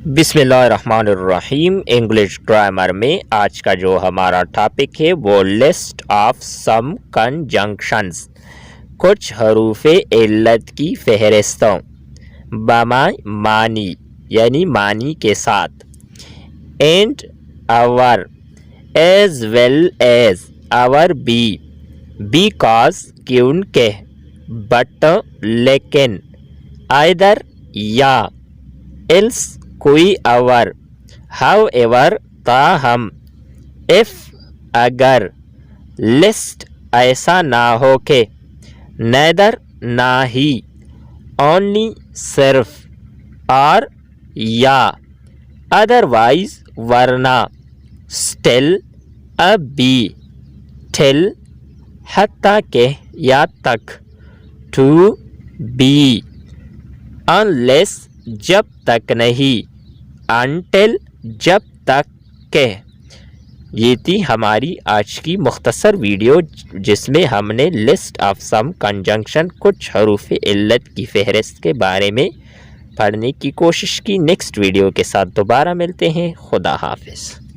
بسم اللہ الرحمن الرحیم۔ انگلش گرامر میں آج کا جو ہمارا ٹاپک ہے وہ لسٹ آف سم کنجنکشنز، کچھ حروف علت کی فہرستوں، معنی یعنی معنی کے ساتھ، اینڈ اور، ایز ویل ایز اور بھی، بیکاز کیونکہ، بٹ لیکن، آئدر یا، ایلس کوئی اور، ہاؤ ایور تاہم، ایف اگر، لسٹ ایسا نہ ہو کہ، نیدر نہ ہی، اونلی صرف، اور یا، ادروائز ورنہ، اسٹل اب بھی، ٹل حتیٰ کہ یا تک، ٹو بی انلیس جب تک نہیں، انٹل جب تک کہ۔ یہ تھی ہماری آج کی مختصر ویڈیو جس میں ہم نے لسٹ آف سم کنجنکشن، کچھ حروف علت کی فہرست کے بارے میں پڑھنے کی کوشش کی۔ نیکسٹ ویڈیو کے ساتھ دوبارہ ملتے ہیں۔ خدا حافظ۔